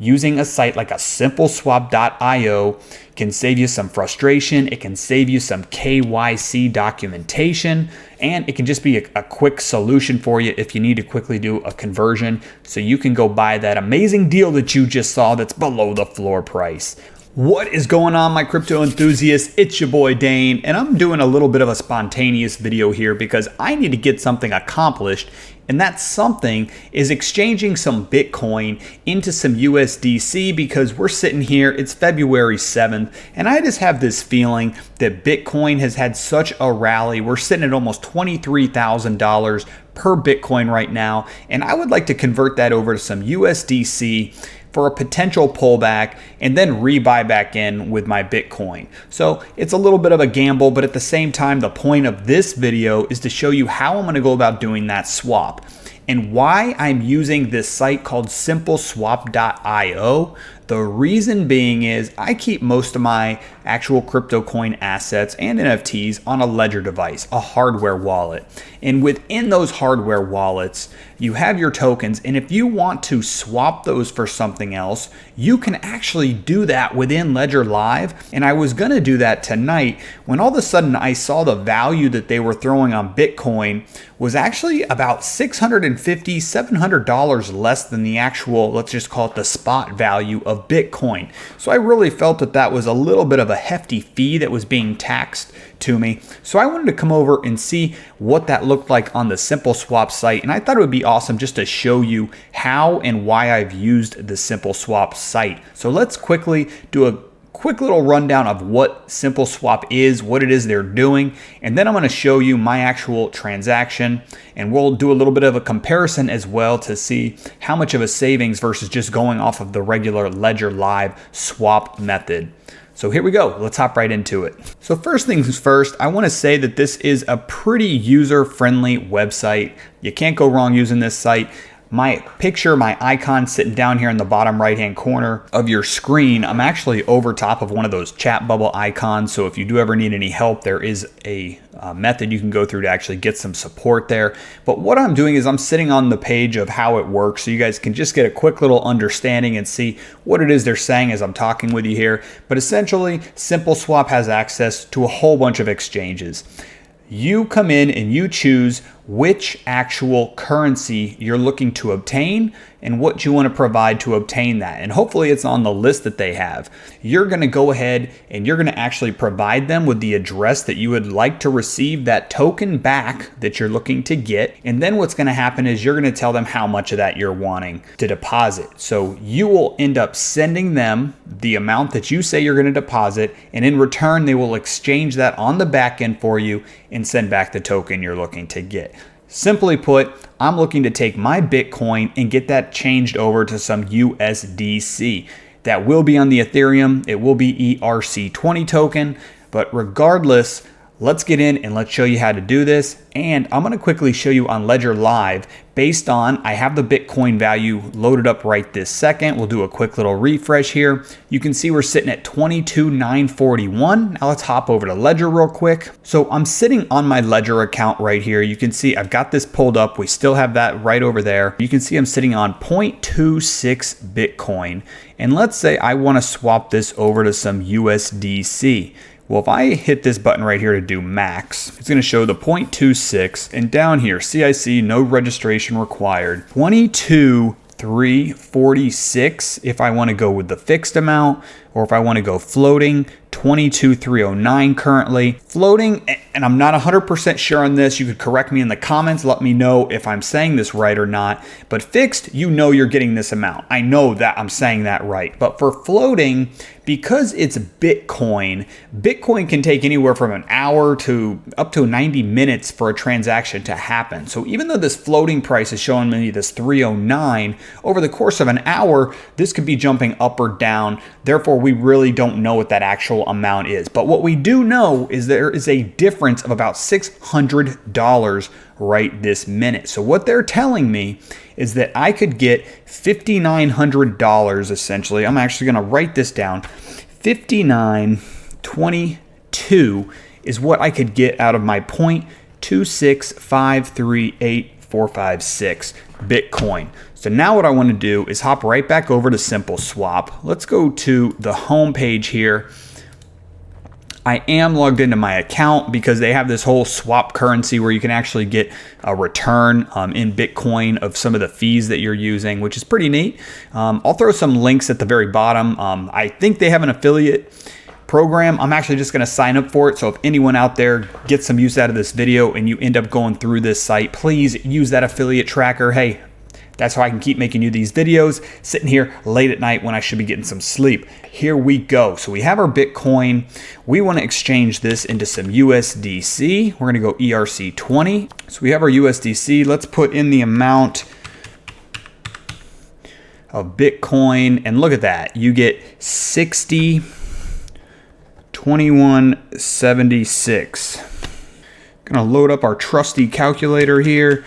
using a site like a SimpleSwap.io can save you some frustration, it can save you some KYC documentation, and it can just be a quick solution for you if you need to quickly do a conversion so you can go buy that amazing deal that you just saw that's below the floor price. What is going on, my crypto enthusiasts? It's your boy Dane, and I'm doing a little bit of a spontaneous video here because I need to get something accomplished, and that something is exchanging some Bitcoin into some USDC because we're sitting here, it's February 7th, and I just have this feeling that Bitcoin has had such a rally. We're sitting at almost $23,000 per Bitcoin right now, and I would like to convert that over to some USDC for a potential pullback and then rebuy back in with my Bitcoin. So it's a little bit of a gamble, but at the same time, the point of this video is to show you how I'm gonna go about doing that swap and why I'm using this site called SimpleSwap.io. The reason being is I keep most of my actual crypto coin assets and NFTs on a Ledger device, a hardware wallet. And within those hardware wallets, you have your tokens. And if you want to swap those for something else, you can actually do that within LedgerLive. And I was gonna do that tonight when all of a sudden I saw the value that they were throwing on Bitcoin was actually about $650, $700 less than the actual, let's just call it the spot value of Bitcoin. So I really felt that that was a little bit of a hefty fee that was being taxed to me. So I wanted to come over and see what that looked like on the SimpleSwap site. And I thought it would be awesome just to show you how and why I've used the SimpleSwap site. So let's quickly do a quick little rundown of what SimpleSwap is, what it is they're doing, and then I'm going to show you my actual transaction, and we'll do a little bit of a comparison as well to see how much of a savings versus just going off of the regular LedgerLive swap method. So here we go, let's hop right into it. So first things first, I want to say that this is a pretty user-friendly website. You can't go wrong using this site. My picture, my icon sitting down here in the bottom right-hand corner of your screen, I'm actually over top of one of those chat bubble icons. So if you do ever need any help, there is a method you can go through to actually get some support there. But what I'm doing is I'm sitting on the page of how it works so you guys can just get a quick little understanding and see what it is they're saying as I'm talking with you here. But essentially, SimpleSwap has access to a whole bunch of exchanges. You come in and you choose which actual currency you're looking to obtain and what you want to provide to obtain that. And hopefully it's on the list that they have. You're going to go ahead and you're going to actually provide them with the address that you would like to receive that token back that you're looking to get. And then what's going to happen is you're going to tell them how much of that you're wanting to deposit. So you will end up sending them the amount that you say you're going to deposit, and in return they will exchange that on the back end for you and send back the token you're looking to get. Simply put, I'm looking to take my Bitcoin and get that changed over to some USDC. That will be on the Ethereum. It will be ERC20 token. But regardless, let's get in and let's show you how to do this. And I'm going to quickly show you on LedgerLive based on, I have the Bitcoin value loaded up right this second. We'll do a quick little refresh here. You can see we're sitting at 22,941. Now let's hop over to Ledger real quick. So I'm sitting on my Ledger account right here. You can see I've got this pulled up. We still have that right over there. You can see I'm sitting on 0.26 Bitcoin. And let's say I want to swap this over to some USDC. Well, if I hit this button right here to do max, it's going to show the 0.26, and down here, CIC, no registration required, 22,346 if I want to go with the fixed amount, or if I want to go floating, 22,309 currently. Floating, and I'm not 100% sure on this, you could correct me in the comments, let me know if I'm saying this right or not, but fixed, you know you're getting this amount. I know that I'm saying that right, but for floating, because it's Bitcoin, Bitcoin can take anywhere from an hour to up to 90 minutes for a transaction to happen. So even though this floating price is showing me this 309, over the course of an hour, this could be jumping up or down. Therefore, we really don't know what that actual amount is. But what we do know is there is a difference of about $600 right this minute. So what they're telling me is that I could get $5,900 essentially. I'm actually going to write this down. 5922 is what I could get out of my 0.26538 0.456 Bitcoin. So now what I want to do is hop right back over to SimpleSwap. Let's go to the home page here. I am logged into my account because they have this whole swap currency where you can actually get a return in Bitcoin of some of the fees that you're using, which is pretty neat. I'll throw some links at the very bottom. I think they have an affiliate program. I'm actually just going to sign up for it. So if anyone out there gets some use out of this video and you end up going through this site, please use that affiliate tracker. Hey, that's how I can keep making you these videos, sitting here late at night when I should be getting some sleep. Here we go. So we have our Bitcoin. We want to exchange this into some USDC. We're going to go ERC20. So we have our USDC. Let's put in the amount of Bitcoin. And look at that. You get 60.2176. Going to load up our trusty calculator here.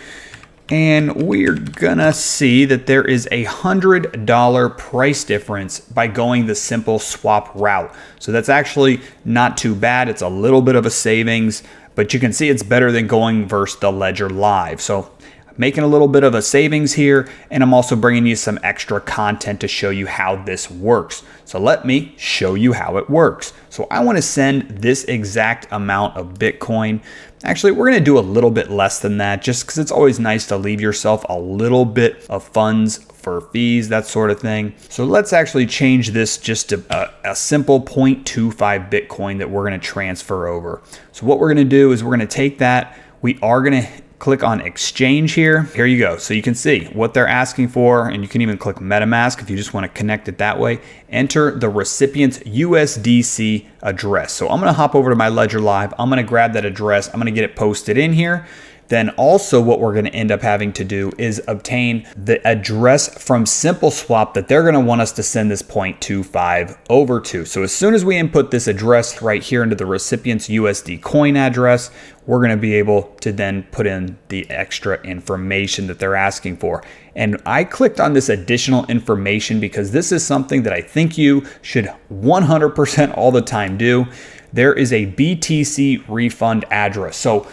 And we're gonna see that there is a $100 price difference by going the SimpleSwap route. So that's actually not too bad. It's a little bit of a savings, but you can see it's better than going versus the LedgerLive. So making a little bit of a savings here, and I'm also bringing you some extra content to show you how this works. So let me show you how it works. So I want to send this exact amount of Bitcoin. Actually, we're going to do a little bit less than that just because it's always nice to leave yourself a little bit of funds for fees, that sort of thing. So let's actually change this just to a simple 0.25 Bitcoin that we're going to transfer over. So what we're going to do is we're going to take that. We are going to click on exchange here. Here you go. So you can see what they're asking for, and you can even click MetaMask if you just want to connect it that way. Enter the recipient's USDC address. So I'm going to hop over to my LedgerLive. I'm going to grab that address. I'm going to get it posted in here. Then also what we're going to end up having to do is obtain the address from SimpleSwap that they're going to want us to send this 0.25 over to. So as soon as we input this address right here into the recipient's USD coin address, we're going to be able to then put in the extra information that they're asking for. And I clicked on this additional information because this is something that I think you should 100% all the time do. There is a BTC refund address. So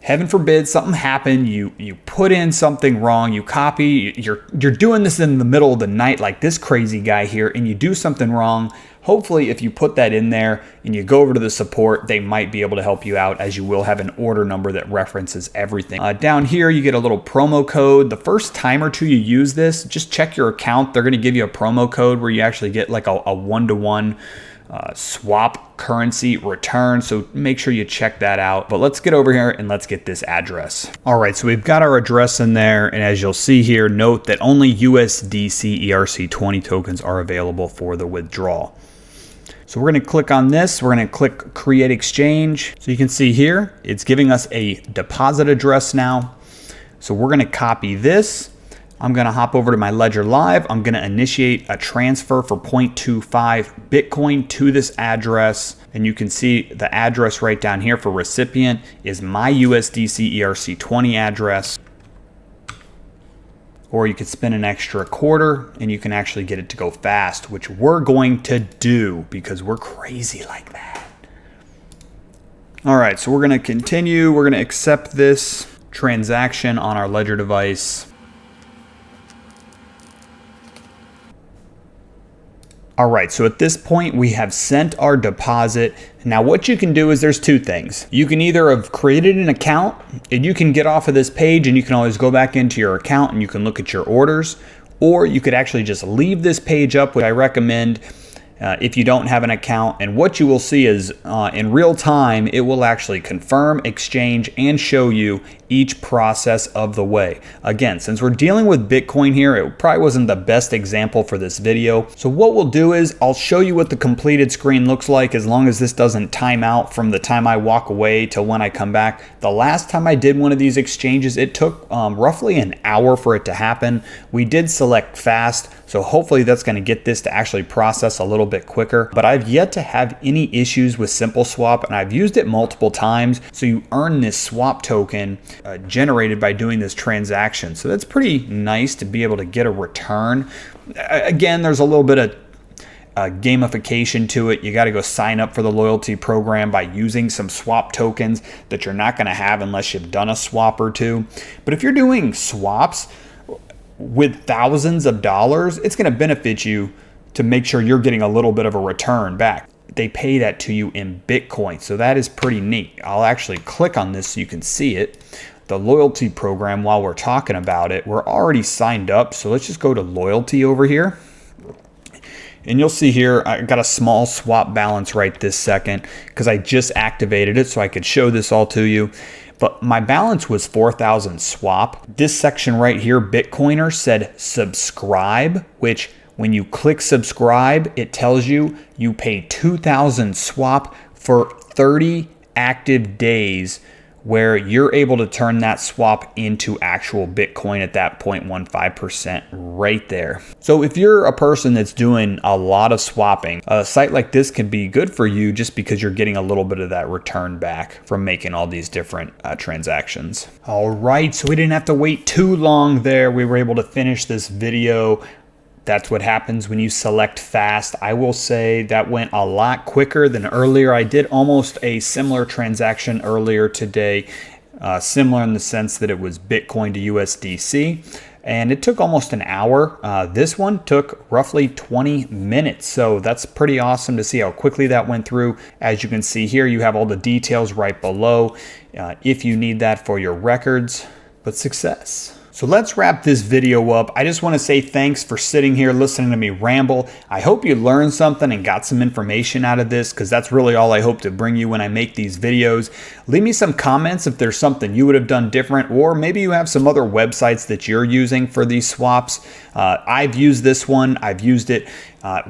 heaven forbid something happened, you put in something wrong, you copy, you're doing this in the middle of the night like this crazy guy here, and you do something wrong. Hopefully if you put that in there and you go over to the support, they might be able to help you out, as you will have an order number that references everything. Down here you get a little promo code. The first time or two you use this, just check your account. They're going to give you a promo code where you actually get like a one-to-one swap currency return. So make sure you check that out. But let's get over here and let's get this address. All right, so we've got our address in there. And as you'll see here, note that only USDC ERC20 tokens are available for the withdrawal. So we're going to click on this. We're going to click create exchange. So you can see here, it's giving us a deposit address now. So we're going to copy this. I'm going to hop over to my LedgerLive. I'm going to initiate a transfer for 0.25 Bitcoin to this address. And you can see the address right down here for recipient is my USDC ERC20 address. Or you could spend an extra quarter and you can actually get it to go fast, which we're going to do because we're crazy like that. All right, so we're going to continue. We're going to accept this transaction on our Ledger device. All right, so at this point we have sent our deposit. Now what you can do is there's two things. You can either have created an account and you can get off of this page and you can always go back into your account and you can look at your orders, or you could actually just leave this page up, which I recommend if you don't have an account. And what you will see is in real time, it will actually confirm, exchange, and show you each process of the way. Again, since we're dealing with Bitcoin here, it probably wasn't the best example for this video. So what we'll do is I'll show you what the completed screen looks like, as long as this doesn't time out from the time I walk away till when I come back. The last time I did one of these exchanges, it took roughly an hour for it to happen. We did select fast, so hopefully that's going to get this to actually process a little bit quicker. But I've yet to have any issues with SimpleSwap, and I've used it multiple times. So you earn this swap token generated by doing this transaction. So that's pretty nice to be able to get a return. Again, there's a little bit of gamification to it. You got to go sign up for the loyalty program by using some swap tokens that you're not going to have unless you've done a swap or two. But if you're doing swaps with thousands of dollars, it's going to benefit you to make sure you're getting a little bit of a return back. They pay that to you in Bitcoin, so that is pretty neat. I'll actually click on this so you can see it. The loyalty program, while we're talking about it, we're already signed up, so let's just go to loyalty over here. And you'll see here, I got a small swap balance right this second because I just activated it so I could show this all to you. But my balance was 4,000 swap. This section right here, Bitcoiner, said subscribe, which when you click subscribe, it tells you you pay 2,000 swap for 30 active days, where you're able to turn that swap into actual Bitcoin at that 0.15% right there. So if you're a person that's doing a lot of swapping, a site like this can be good for you just because you're getting a little bit of that return back from making all these different transactions. All right, so we didn't have to wait too long there. We were able to finish this video. That's what happens when you select fast. I will say that went a lot quicker than earlier. I did almost a similar transaction earlier today, similar in the sense that it was Bitcoin to USDC, and it took almost an hour. This one took roughly 20 minutes, so that's pretty awesome to see how quickly that went through. As you can see here, you have all the details right below if you need that for your records, but success. So let's wrap this video up. I just want to say thanks for sitting here listening to me ramble. I hope you learned something and got some information out of this, because that's really all I hope to bring you when I make these videos. Leave me some comments if there's something you would have done different, or maybe you have some other websites that you're using for these swaps. I've used this one. I've used it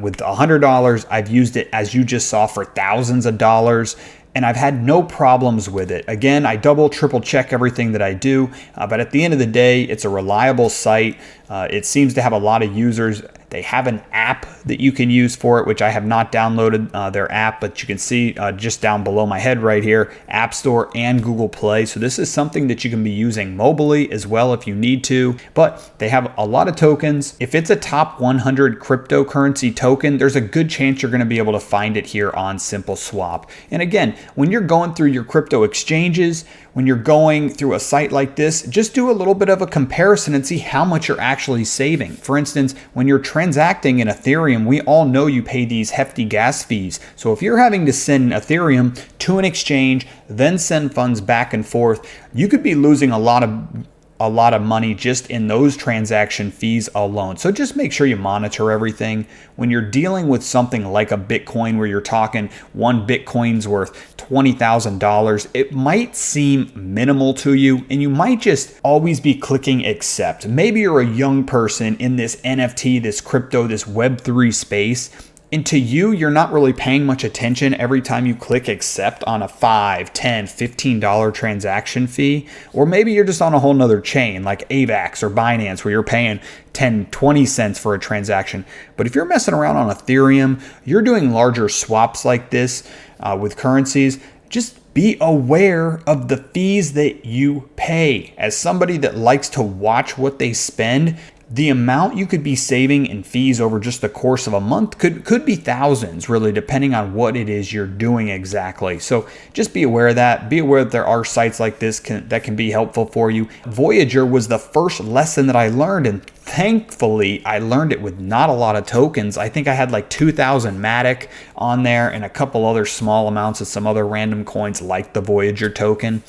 with $100. I've used it, as you just saw, for thousands of dollars, and I've had no problems with it. Again, I double, triple check everything that I do, but at the end of the day, it's a reliable site. It seems to have a lot of users. They have an app that you can use for it, which I have not downloaded their app, but you can see just down below my head right here, App Store and Google Play. So this is something that you can be using mobily as well if you need to, but they have a lot of tokens. If it's a top 100 cryptocurrency token, there's a good chance you're going to be able to find it here on SimpleSwap. And again, when you're going through your crypto exchanges, when you're going through a site like this, just do a little bit of a comparison and see how much you're actually saving. For instance, when you're transacting in Ethereum, we all know you pay these hefty gas fees. So if you're having to send Ethereum to an exchange, then send funds back and forth, you could be losing a lot of money just in those transaction fees alone. So just make sure you monitor everything. When you're dealing with something like a Bitcoin, where you're talking one Bitcoin's worth $20,000, it might seem minimal to you, and you might just always be clicking accept. Maybe you're a young person in this NFT, this crypto, this Web3 space, and to you, you're not really paying much attention every time you click accept on a $5, $10, $15 transaction fee. Or maybe you're just on a whole nother chain like AVAX or Binance, where you're paying 10, 20 cents for a transaction. But if you're messing around on Ethereum, you're doing larger swaps like this with currencies, just be aware of the fees that you pay. As somebody that likes to watch what they spend, the amount you could be saving in fees over just the course of a month could be thousands, really, depending on what it is you're doing exactly. So just be aware of that. Be aware that there are sites like this that can be helpful for you. Voyager was the first lesson that I learned, and thankfully I learned it with not a lot of tokens. I think I had like 2,000 Matic on there and a couple other small amounts of some other random coins like the Voyager token.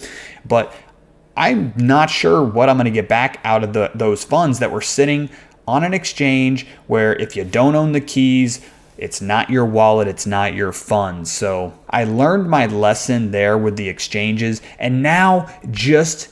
But I'm not sure what I'm going to get back out of those funds that were sitting on an exchange where, if you don't own the keys, it's not your wallet, it's not your funds. So I learned my lesson there with the exchanges. And now, just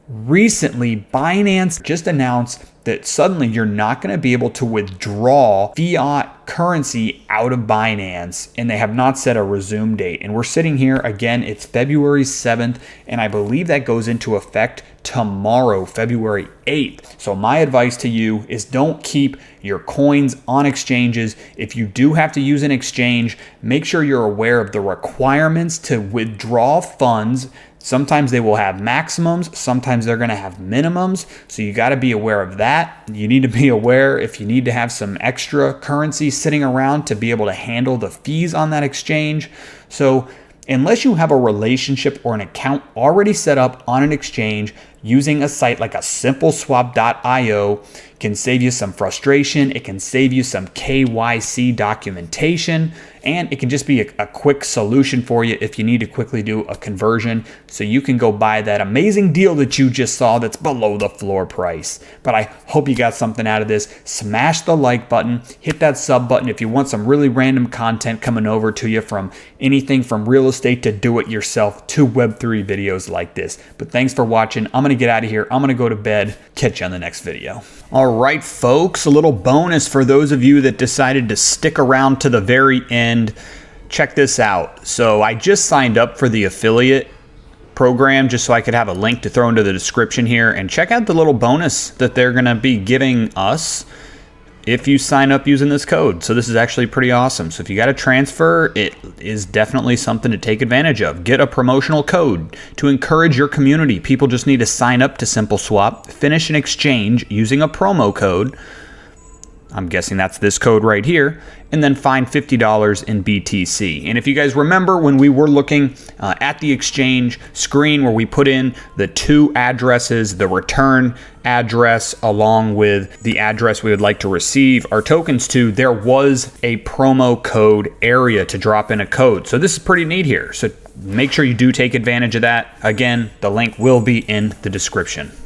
recently, Binance just announced that suddenly you're not going to be able to withdraw fiat currency out of Binance, and they have not set a resume date. And we're sitting here again, it's February 7th, and I believe that goes into effect tomorrow, February 8th. So my advice to you is don't keep your coins on exchanges. If you do have to use an exchange, make sure you're aware of the requirements to withdraw funds Sometimes they will have maximums, sometimes they're gonna have minimums, so you gotta be aware of that. You need to be aware if you need to have some extra currency sitting around to be able to handle the fees on that exchange. So unless you have a relationship or an account already set up on an exchange, using a site like a SimpleSwap.io can save you some frustration, it can save you some KYC documentation, and it can just be a quick solution for you if you need to quickly do a conversion so you can go buy that amazing deal that you just saw that's below the floor price. But I hope you got something out of this. Smash the like button, hit that sub button if you want some really random content coming over to you from anything from real estate to do-it-yourself to Web3 videos like this. But thanks for watching. I'm gonna get out of here. I'm gonna go to bed. Catch you on the next video. All right, folks, a little bonus for those of you that decided to stick around to the very end. Check this out. So I just signed up for the affiliate program just so I could have a link to throw into the description here, and check out the little bonus that they're gonna be giving us if you sign up using this code. So this is actually pretty awesome. So if you got a transfer, it is definitely something to take advantage of. Get a promotional code to encourage your community. People just need to sign up to SimpleSwap, finish an exchange using a promo code. I'm guessing that's this code right here, and then find $50 in BTC. And if you guys remember when we were looking at the exchange screen where we put in the two addresses, the return address along with the address we would like to receive our tokens to, there was a promo code area to drop in a code. So this is pretty neat here. So make sure you do take advantage of that. Again, the link will be in the description.